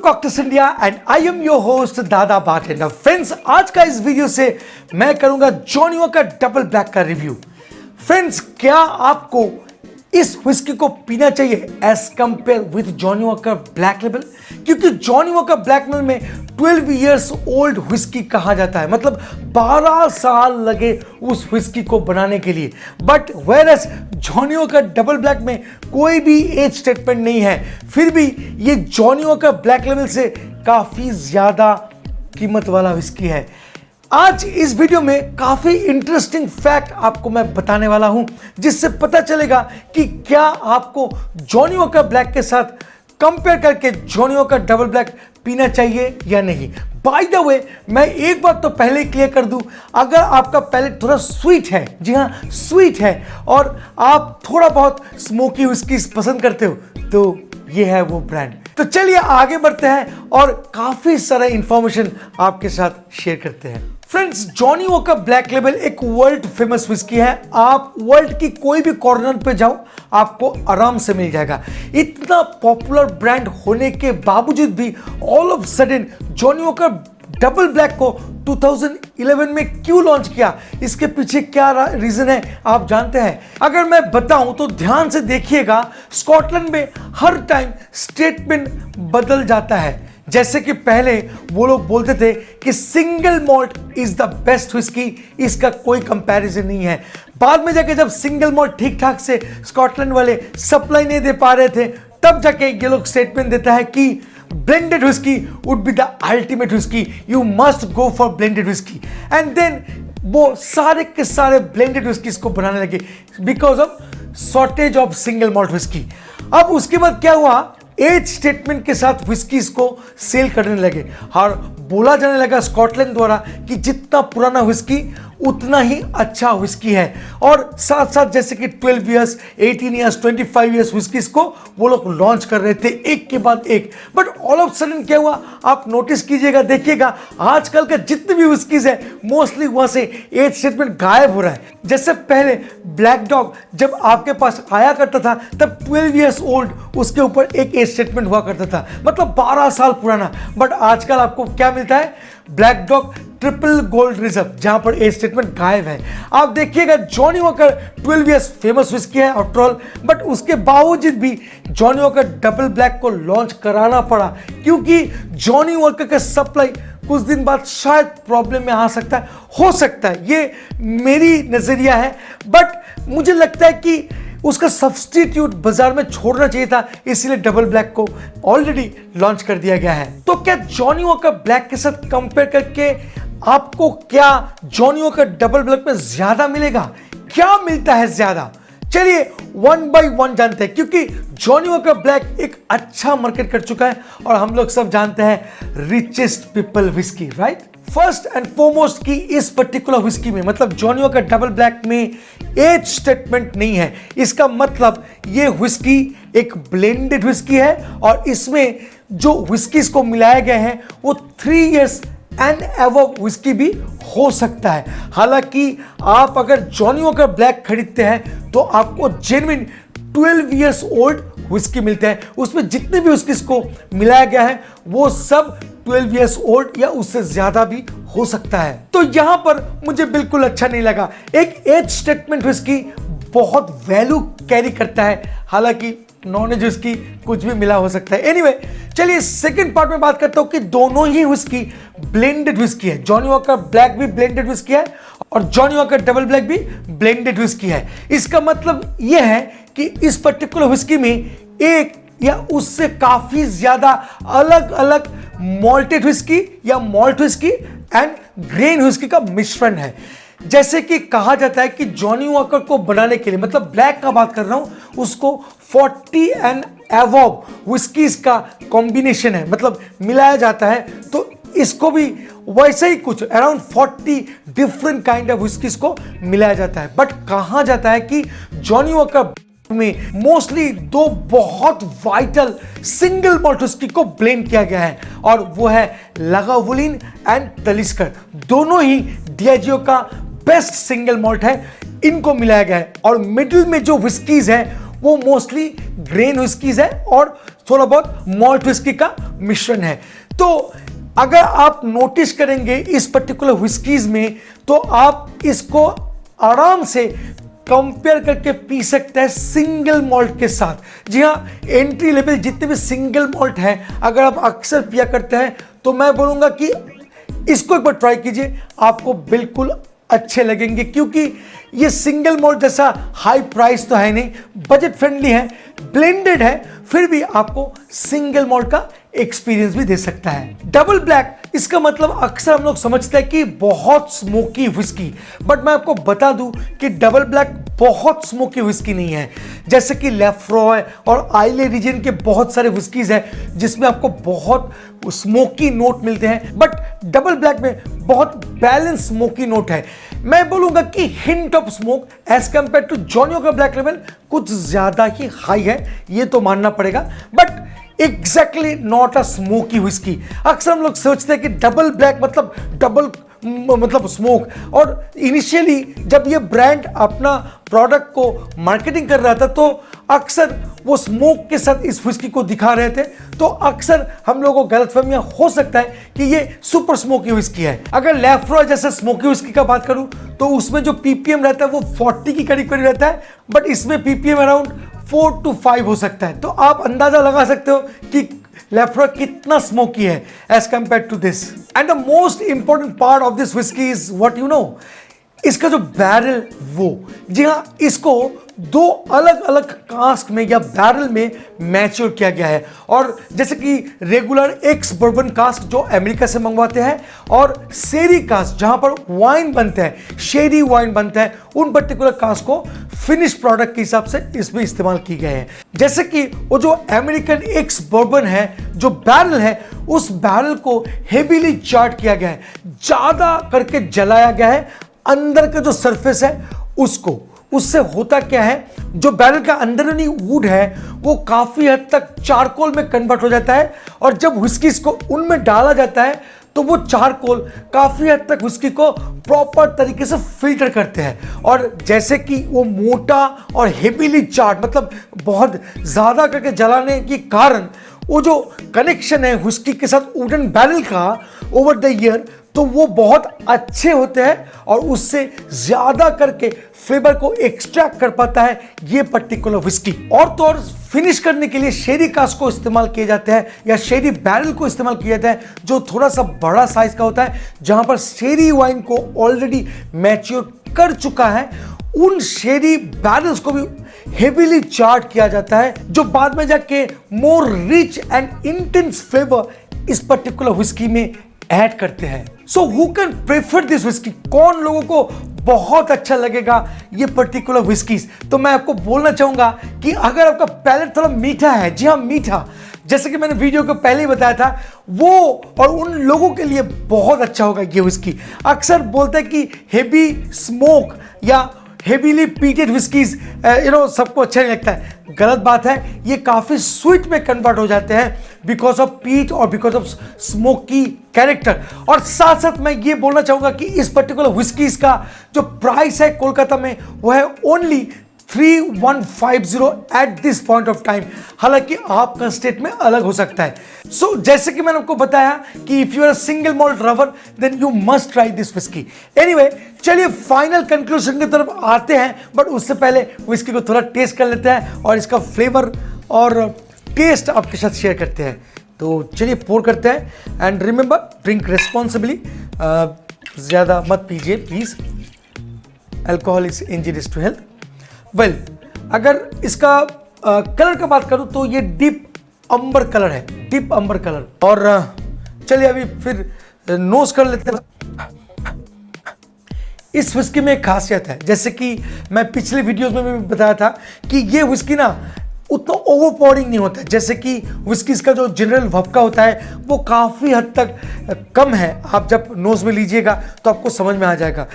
Cocktails India and I am your host Dada bartender. Friends, आज का इस वीडियो से मैं करूंगा जॉनी वॉकर डबल ब्लैक का रिव्यू। फ्रेंड्स, क्या आपको इस व्हिस्की को पीना चाहिए as compare with Johnnie Walker black label? क्योंकि जॉनी वॉकर ब्लैक लेबल में 12 इयर्स ओल्ड व्हिस्की कहा जाता है, मतलब 12 साल लगे उस व्हिस्की को बनाने के लिए। But whereas Johnny Walker double black में कोई भी एज स्टेटमेंट नहीं है, फिर भी ये जॉनी वॉकर ब्लैक लेबल से काफी ज्यादा कीमत वाला व्हिस्की है। आज इस वीडियो में काफी इंटरेस्टिंग फैक्ट आपको मैं बताने वाला हूं, जिससे पता चलेगा कि क्या आपको जॉनी वॉकर ब्लैक के साथ कंपेयर करके जॉनी वॉकर डबल ब्लैक पीना चाहिए या नहीं। बाय द वे, मैं एक बात तो पहले क्लियर कर दूं, अगर आपका पैलेट थोड़ा स्वीट है, जी हाँ स्वीट है, और आप थोड़ा बहुत स्मोकी व्हिस्की पसंद करते हो, तो ये है वो ब्रांड। तो चलिए आगे बढ़ते हैं और काफी सारा इंफॉर्मेशन आपके साथ शेयर करते हैं। Friends, Johnny Walker black label एक वर्ल्ड फेमस व्हिस्की है। आप वर्ल्ड की कोई भी कॉर्नर पे जाओ, आपको आराम से मिल जाएगा। इतना पॉपुलर ब्रांड होने के बावजूद भी all of sudden Johnny Walker double black को 2011 में क्यों लॉन्च किया, इसके पीछे क्या रीजन है आप जानते हैं? अगर मैं बताऊं तो ध्यान से देखिएगा। स्कॉटलैंड में हर टाइम स्टेटमेंट बदल जाता है। जैसे कि पहले वो लोग बोलते थे कि single malt is the best whisky, इसका कोई कंपैरिजन नहीं है। बाद में जाके जब सिंगल मॉल्ट ठीक ठाक से स्कॉटलैंड वाले सप्लाई नहीं दे पा रहे थे, तब जाके ये लोग स्टेटमेंट देता है कि blended whiskey would be the ultimate whiskey, you must go for blended whiskey, and then वो सारे के सारे blended whiskies को बनाने लगे because of shortage of single malt whiskey। अब उसके बाद क्या हुआ, एज स्टेटमेंट के साथ व्हिस्कीज को सेल करने लगे और बोला जाने लगा स्कॉटलैंड द्वारा कि जितना पुराना व्हिस्की उतना ही अच्छा व्हिस्की है। और साथ साथ जैसे कि 12 इयर्स, 18 इयर्स, 25 इयर्स व्हिस्कीज को वो लोग लॉन्च कर रहे थे एक के बाद एक। बट ऑल ऑफ सडन क्या हुआ, आप नोटिस कीजिएगा, देखिएगा आजकल का जितने भी व्हिस्कीज है मोस्टली वहां से एज स्टेटमेंट गायब हो रहा है। जैसे पहले ब्लैक डॉग जब आपके पास आया करता था, तब 12 इयर्स ओल्ड उसके ऊपर एक एज स्टेटमेंट हुआ करता था, मतलब 12 साल पुराना। बट आजकल आपको क्या मिलता है, black dog triple gold reserve, जहां पर एज स्टेटमेंट गायब है। आप देखिएगा Johnny walker 12 years famous whisky है आफ्टर ऑल, बट उसके बावजूद भी जॉनी वॉकर डबल ब्लैक को लॉन्च कराना पड़ा, क्योंकि जॉनी वॉकर का सप्लाई कुछ दिन बाद शायद प्रॉब्लम में आ सकता है, हो सकता है, ये मेरी नजरिया है। बट मुझे लगता है कि उसका सब्स्टिट्यूट बाजार में छोड़ना चाहिए था, इसलिए डबल ब्लैक को ऑलरेडी लॉन्च कर दिया गया है। तो क्या जॉनी वॉकर ब्लैक के साथ कंपेयर करके आपको क्या जॉनी वॉकर डबल ब्लैक में ज्यादा मिलेगा? क्या मिलता है ज्यादा? चलिए वन बाय वन जानते हैं, क्योंकि जॉनी वॉकर ब्लैक एक अच्छा मार्केट कर चुका है और हम लोग सब जानते हैं richest people whisky, right? First and foremost की इस पर्टिकुलर व्हिस्की में, मतलब जॉनी वॉकर डबल ब्लैक में एज स्टेटमेंट नहीं है। इसका मतलब ये व्हिस्की एक ब्लेंडेड व्हिस्की है और इसमें जो व्हिस्कीज को मिलाया गया है वो 3 इयर्स एंड एबव व्हिस्की भी हो सकता है। हालांकि आप अगर जॉनी वॉकर ब्लैक खरीदते हैं तो आपको जेन्युइन 12 इयर्स ओल्ड व्हिस्की मिलते हैं। उसमें जितने भी व्हिस्कीज को मिलाया गया है वो सब 12 इयर्स ओल्ड या उससे ज्यादा भी हो सकता है। तो यहां पर मुझे बिल्कुल अच्छा नहीं लगा। एक एज स्टेटमेंट व्हिस्की बहुत वैल्यू कैरी करता है, हालांकि नॉन एज व्हिस्की कुछ भी मिला हो सकता है। एनीवे, चलिए सेकंड पार्ट में बात करता हूं कि दोनों ही व्हिस्की ब्लेंडेड व्हिस्की है। जॉनी वॉकर ब्लैक भी ब्लेंडेड व्हिस्की है और जॉनी वॉकर डबल ब्लैक भी ब्लेंडेड व्हिस्की है। इसका मतलब यह है कि इस पर्टिकुलर व्हिस्की में एक या उससे काफी ज्यादा अलग अलग मॉल्टेड व्हिस्की या malt whisky and grain whisky का मिश्रण है। जैसे कि कहा जाता है कि जॉनी वॉकर को बनाने के लिए, मतलब ब्लैक का बात कर रहा हूं, उसको 40 एंड अबव व्हिस्कीज का कॉम्बिनेशन है, मतलब मिलाया जाता है। तो इसको भी वैसे ही कुछ around 40 different kind of whiskies को मिलाया जाता है। बट कहा जाता है कि जॉनी वॉकर में मोस्टली दो बहुत वाइटल सिंगल मॉल्ट व्हिस्की को ब्लेंड किया गया है, और वो है लागावुलिन एंड तलिस्कर। दोनों ही डियाजियो का बेस्ट सिंगल मॉल्ट है, इनको मिलाया गया है। और मिडिल में जो व्हिस्कीज है वो मोस्टली ग्रेन व्हिस्कीज है और थोड़ा बहुत मॉल्ट व्हिस्की का मिश्रण है। तो अगर आप नोटिस करेंगे इस पर्टिकुलर व्हिस्कीज में, तो आप इसको आराम से कंपेयर करके पी सकते हैं सिंगल मॉल्ट के साथ। जी हाँ, एंट्री लेवल जितने भी सिंगल मॉल्ट हैं, अगर आप अक्सर पिया करते हैं तो मैं बोलूँगा कि इसको एक बार ट्राई कीजिए, आपको बिल्कुल अच्छे लगेंगे। क्योंकि ये सिंगल मॉल्ट जैसा हाई प्राइस तो है नहीं, बजट फ्रेंडली है, ब्लेंडेड है, फिर भी आपको सिंगल मॉल्ट का एक्सपीरियंस भी दे सकता है। डबल ब्लैक, इसका मतलब अक्सर हम लोग समझते हैं कि बहुत स्मोकी व्हिस्की, बट मैं आपको बता दूं कि डबल ब्लैक बहुत स्मोकी व्हिस्की नहीं है। जैसे कि लेफ्रॉय और आइले रीजन के बहुत सारे व्हिस्कीज हैं जिसमें आपको बहुत स्मोकी नोट मिलते हैं, बट डबल ब्लैक में बहुत बैलेंस स्मोकी नोट है। मैं बोलूंगा कि hint of smoke as compare to Johnnie Walker black लेवल कुछ ज्यादा ही हाई है, ये तो मानना पड़ेगा, but exactly not a smoky whiskey. अक्सर हम लोग सोचते हैं कि डबल ब्लैक मतलब डबल मतलब स्मोक, और इनिशियली जब ये ब्रांड अपना प्रोडक्ट को मार्केटिंग कर रहा था तो अक्सर वो स्मोक के साथ इस व्हिस्की को दिखा रहे थे, तो अक्सर हम लोगों को गलतफहमियां हो सकता है कि ये सुपर स्मोकी व्हिस्की है। अगर लेफ्रॉय जैसे स्मोकी व्हिस्की का बात करूं तो उसमें जो पीपीएम रहता है वो 40 की करीब करीब रहता है, बट इसमें पीपीएम अराउंड 4 to 5 हो सकता है। तो आप अंदाजा लगा सकते हो कि लेफ्रॉय कितना स्मोकी है as compare to this. And the most important part of this whiskey is what you know, इसका जो बैरल, वो जी हाँ, इसको दो अलग अलग कास्क में या बैरल में मैच्योर किया गया है। और जैसे कि रेगुलर एक्स बर्बन कास्क जो अमेरिका से मंगवाते हैं, और शेरी कास्क जहां पर वाइन बनते हैं, शेरी वाइन बनता है, उन पर्टिकुलर कास्क को फिनिश प्रोडक्ट के हिसाब से इसमें इस्तेमाल किए गए हैं। जैसे कि वो जो अमेरिकन एक्स बर्बन है, जो बैरल है, उस बैरल को हेवीली चार्ट किया गया है, ज्यादा करके जलाया गया है अंदर का जो सरफेस है उसको। उससे होता क्या है, जो बैरल का अंदरूनी वुड है वो काफी हद तक चारकोल में कन्वर्ट हो जाता है, और जब व्हिस्कीज को उनमें डाला जाता है तो वो चारकोल काफी हद तक व्हिस्की को प्रॉपर तरीके से फिल्टर करते हैं। और जैसे कि वो मोटा और हेवीली चार्ट मतलब बहुत ज्यादा करके जलाने के कारण वो जो कनेक्शन है व्हिस्की के साथ वुडन बैरल का ओवर द ईयर, तो वो बहुत अच्छे होते हैं और उससे ज्यादा करके फ्लेवर को एक्सट्रैक्ट कर पाता है ये पर्टिकुलर व्हिस्की। और तो और फिनिश करने के लिए शेरी कास्क को इस्तेमाल किए जाते हैं या शेरी बैरल को इस्तेमाल किया जाता है, जो थोड़ा सा बड़ा साइज का होता है, जहां पर शेरी वाइन को ऑलरेडी मैच्योर कर चुका है। उन शेरी बैरल्स को भी हेवीली चार्ट किया जाता है, जो बाद में जाके more rich and intense flavour इस पर्टिकुलर व्हिस्की में ऐड करते हैं। So who can prefer this whisky, कौन लोगों को बहुत अच्छा लगेगा ये पर्टिकुलर व्हिस्कीज? तो मैं आपको बोलना चाहूंगा कि अगर आपका पैलेट थोड़ा मीठा है, जी हाँ मीठा, जैसे कि मैंने वीडियो को पहले ही बताया था, वो और उन लोगों के लिए बहुत अच्छा होगा ये व्हिस्की। अक्सर बोलते हैं कि हेवी स्मोक या हेवीली पीटेड व्हिस्कीज सबको अच्छा नहीं लगता है। गलत बात है, ये काफी स्वीट में कन्वर्ट हो जाते हैं बिकॉज ऑफ पीट और बिकॉज ऑफ स्मोकी कैरेक्टर। और साथ साथ मैं ये बोलना चाहूंगा कि इस पर्टिकुलर व्हिस्कीज का जो प्राइस है कोलकाता में वो है only 3150 at this point of time. हालांकि आपका स्टेट में अलग हो सकता है। सो जैसे कि मैंने आपको बताया कि if you are a single malt lover then you must try this whiskey. Anyway, चलिए फाइनल कंक्लूजन की तरफ आते हैं, बट उससे पहले व्हिस्की को थोड़ा टेस्ट कर लेते हैं और इसका फ्लेवर और टेस्ट आपके साथ शेयर करते हैं। तो चलिए पोर करते हैं एंड रिमेंबर ड्रिंक रेस्पॉन्सिबली, ज्यादा मत पीजिए please, alcohol is injurious to health. Well, अगर इसका कलर का बात करूं तो ये डीप अंबर कलर है, डीप अंबर कलर। और चलिए अभी फिर नोज कर लेते हैं। इस व्हिस्की में एक खासियत है, जैसे कि मैं पिछले वीडियोस में भी बताया था कि ये व्हिस्की ना उतना ओवरपावरिंग नहीं होता है। जैसे कि व्हिस्की का जो जनरल भपका होता है वो काफ़ी हद तक कम है। आप जब नोज में लीजिएगा तो आपको समझ में आ जाएगा।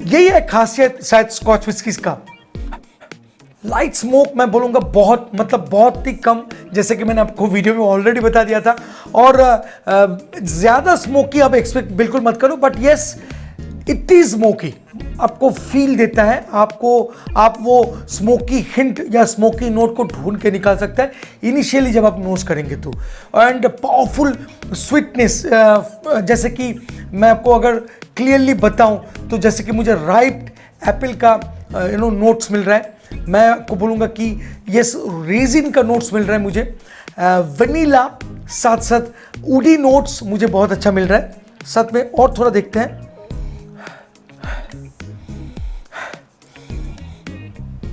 यही है खासियत शायद स्कॉच व्हिस्कीज का। लाइट स्मोक मैं बोलूँगा बहुत मतलब बहुत ही कम, जैसे कि मैंने आपको वीडियो में ऑलरेडी बता दिया था। और ज़्यादा स्मोकी आप एक्सपेक्ट बिल्कुल मत करो, but yes it is smoky, आपको फील देता है, आप वो स्मोकी हिंट या स्मोकी नोट को ढूंढ के निकाल सकता है इनिशियली जब आप नोज करेंगे तो। एंड पावरफुल स्वीटनेस, जैसे कि मैं आपको अगर क्लियरली बताऊं तो जैसे कि मुझे राइप एप्पल का नोट्स मिल रहा है, मैं आपको बोलूँगा कि यस रेजिन का नोट्स मिल रहा है मुझे, वनीला, साथ साथ वुडी नोट्स मुझे बहुत अच्छा मिल रहा है। साथ में और थोड़ा देखते हैं,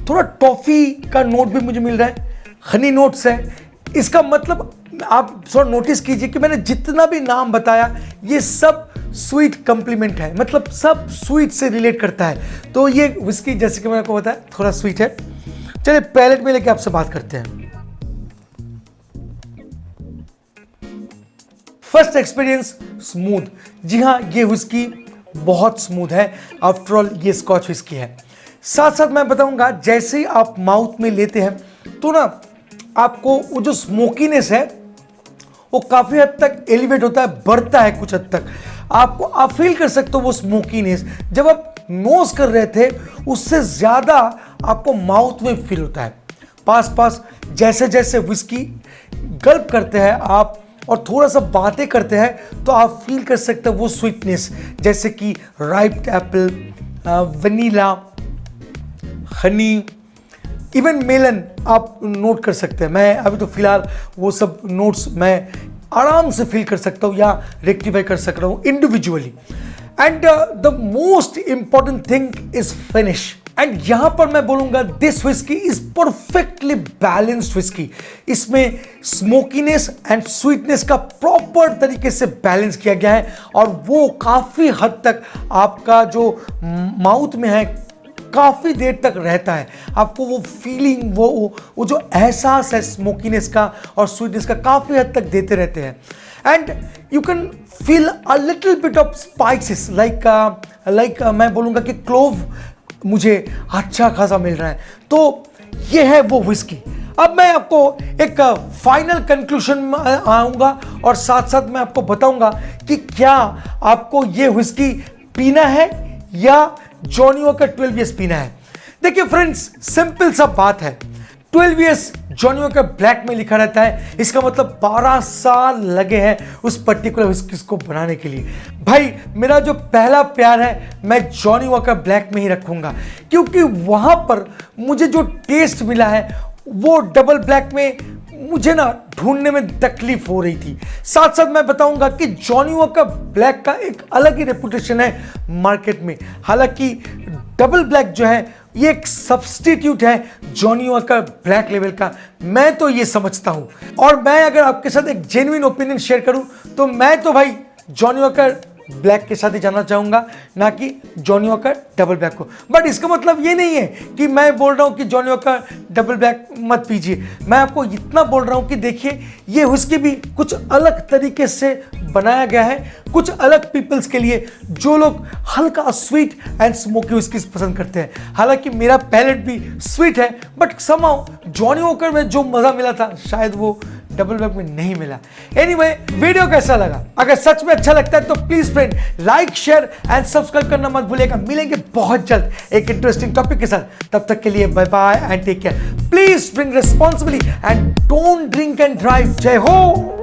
थोड़ा टॉफी का नोट भी मुझे मिल रहा है, हनी नोट्स है। इसका मतलब आप थोड़ा नोटिस कीजिए कि मैंने जितना भी नाम बताया ये सब स्वीट कॉम्प्लीमेंट है, मतलब सब स्वीट से रिलेट करता है। तो ये विस्की जैसे कि मैंने आपको बताया थोड़ा स्वीट है। चलिए पैलेट में लेके आपसे बात करते हैं। फर्स्ट एक्सपीरियंस स्मूथ, जी हाँ ये विस्की बहुत स्मूथ है, आफ्टर ऑल ये स्कॉच विस्की है। साथ साथ मैं बताऊंगा जैसे ही आप माउथ में लेते हैं तो ना आपको वो जो स्मोकीनेस है वो काफी हद तक एलिवेट होता है, बढ़ता है कुछ हद तक। आप फील कर सकते हो वो स्मोकीनेस जब आप नोज कर रहे थे उससे ज्यादा आपको माउथ में फील होता है। पास जैसे जैसे विस्की गल्प करते हैं आप और थोड़ा सा बातें करते हैं तो आप फील कर सकते हो वो स्वीटनेस, जैसे कि ripe apple, vanilla, honey, even melon आप नोट कर सकते हैं। मैं अभी तो फिलहाल वो सब नोट्स मैं आराम से फील कर सकता हूँ या रेक्टिफाई कर सक रहा हूँ individually. And the most important thing is finish. And यहां पर मैं बोलूंगा this whisky is perfectly balanced whisky. इसमें स्मोकीनेस एंड स्वीटनेस का प्रॉपर तरीके से बैलेंस किया गया है और वो काफी हद तक आपका जो माउथ में है काफी देर तक रहता है। आपको वो फीलिंग, वो जो एहसास है स्मोकीनेस का और स्वीटनेस का काफी हद तक देते रहते हैं। And you can feel a little bit of spices like मैं बोलूंगा कि क्लोव मुझे अच्छा खासा मिल रहा है। तो ये है वो विस्की। अब मैं आपको एक फाइनल कंक्लूजन में आऊंगा और साथ साथ मैं आपको बताऊंगा कि क्या आपको ये विस्की पीना है या जॉनी वॉकर 12 ईयर्स पीना है। देखिए फ्रेंड्स, सिंपल सा बात है, 12 ईयर्स जॉनी वॉकर ब्लैक में लिखा रहता है, इसका मतलब 12 साल लगे हैं उस पर्टिकुलर विस्की को बनाने के लिए। भाई मेरा जो पहला प्यार है मैं जॉनी वॉकर ब्लैक में ही रखूंगा, क्योंकि वहां पर मुझे जो टेस्ट मिला है वो डबल ब्लैक में मुझे ना ढूंढने में तकलीफ हो रही थी। साथ साथ मैं बताऊंगा कि जॉनी वॉकर ब्लैक का एक अलग ही रेपुटेशन है मार्केट में। हालांकि डबल ब्लैक जो है ये एक सब्स्टिट्यूट है जॉनी वॉकर ब्लैक लेवल का, मैं तो ये समझता हूं। और मैं अगर आपके साथ एक जेन्युइन ओपिनियन शेयर करूं तो मैं तो भाई जॉनी वॉकर ब्लैक के साथ ही जाना चाहूंगा, ना कि जॉनी वॉकर डबल ब्लैक को। बट इसका मतलब ये नहीं है कि मैं बोल रहा हूं कि जॉनी वॉकर डबल ब्लैक मत पीजिए। मैं आपको इतना बोल रहा हूं कि देखिए ये व्हिस्की भी कुछ अलग तरीके से बनाया गया है, कुछ अलग पीपल्स के लिए जो लोग हल्का स्वीट एंड स्मोकी व्हिस्की पसंद करते हैं। हालांकि मेरा पैलेट भी स्वीट है, बट समहाउ जॉनी वॉकर में जो मजा मिला था शायद वो डबल ब्लैक में नहीं मिला। एनीवे, वीडियो कैसा लगा? अगर सच में अच्छा लगता है तो please friend like, share and subscribe करना मत भूलिएगा। मिलेंगे बहुत जल्द एक इंटरेस्टिंग टॉपिक के साथ, तब तक के लिए bye bye and take care. Please drink responsibly and don't drink and drive. जय हो।